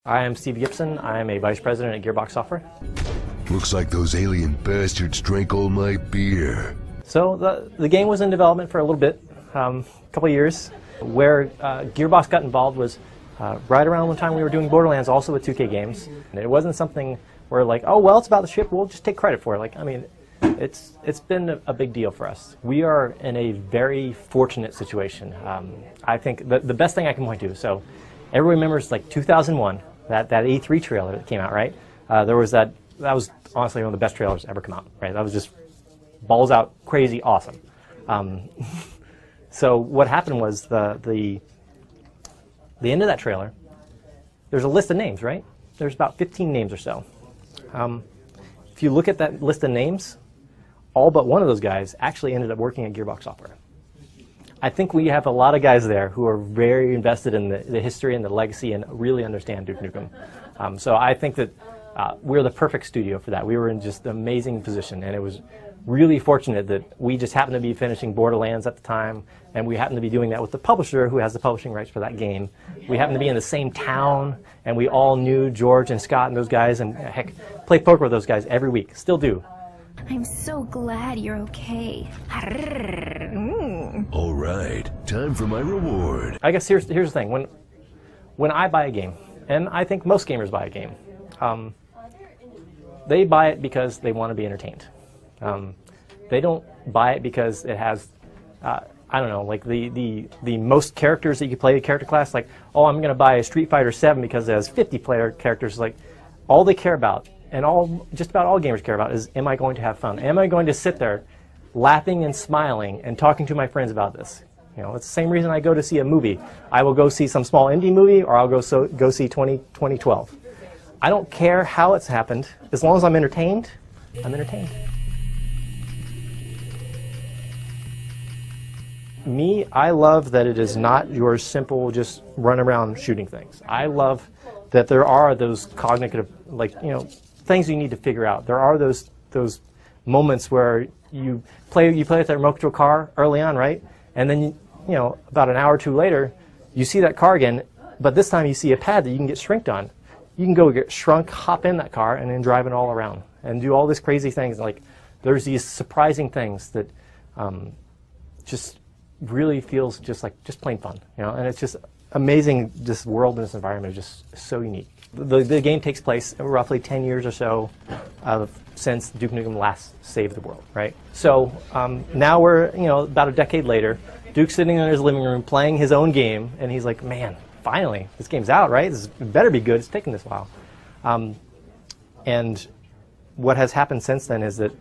I am Steve Gibson. I am a vice president at Gearbox Software. Looks like those alien bastards drank all my beer. So the game was in development for a little bit, a couple of years. Where Gearbox got involved was right around the time we were doing Borderlands, also with 2K Games. And it wasn't something where like, oh well, it's about the ship, we'll just take credit for it. Like, I mean, it's been a big deal for us. We are in a very fortunate situation. I think the best thing I can point to, so everyone remembers like 2001, that E3 trailer that came out, right? There was that was honestly one of the best trailers ever come out, right? That was just balls out, crazy, awesome. So what happened was the end of that trailer, there's a list of names, right? There's about 15 names or so. If you look at that list of names, all but one of those guys actually ended up working at Gearbox Software. I think we have a lot of guys there who are very invested in the history and the legacy and really understand Duke Nukem. So I think that we're the perfect studio for that. We were in just an amazing position, and it was really fortunate that we just happened to be finishing Borderlands at the time, and we happened to be doing that with the publisher who has the publishing rights for that game. We happened to be in the same town, and we all knew George and Scott and those guys, and heck, play poker with those guys every week, still do. I'm so glad you're okay. All right, time for my reward. I guess here's the thing. When I buy a game, and I think most gamers buy a game, they buy it because they want to be entertained. They don't buy it because it has, I don't know, like the most characters that you can play, the character class, like, oh, I'm going to buy a Street Fighter 7 because it has 50 player characters. Like, all they care about, and just about all gamers care about, is, am I going to have fun? Am I going to sit there laughing and smiling and talking to my friends about this? You know, it's the same reason I go to see a movie. I will go see some small indie movie, or I'll go see 2012. I don't care how it's happened. As long as I'm entertained, I'm entertained. Me, I love that it is not your simple just run around shooting things. I love that there are those cognitive, like, you know, things you need to figure out. There are those moments where you play with that remote control car early on, right? And then you know, about an hour or two later, you see that car again, but this time you see a pad that you can get shrinked on. You can go get shrunk, hop in that car, and then drive it all around and do all these crazy things. Like, there's these surprising things that just really feels just plain fun, you know. And it's just amazing. This world and this environment is just so unique. The game takes place roughly 10 years or so since Duke Nukem last saved the world, right? So now we're, you know, about a decade later. Duke's sitting in his living room playing his own game, and he's like, man, finally, this game's out, right? It better be good. It's taken this while. And what has happened since then is that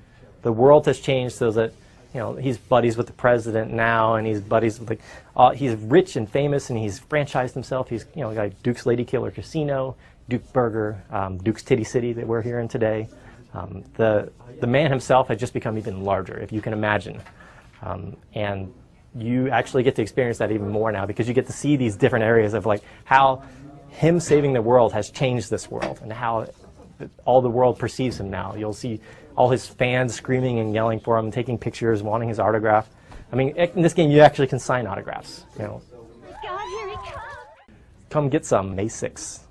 the world has changed so that, you know, he's buddies with the president now, and he's buddies with, like, he's rich and famous, and he's franchised himself. He's, you know, like Duke's Lady Killer Casino, Duke Burger, Duke's Titty City that we're here in today. The man himself has just become even larger, if you can imagine. And you actually get to experience that even more now, because you get to see these different areas of like how him saving the world has changed this world, and how all the world perceives him now. You'll see all his fans screaming and yelling for him, taking pictures, wanting his autograph. I mean, in this game you actually can sign autographs, you know. God, here he comes. Come get some, May 6th.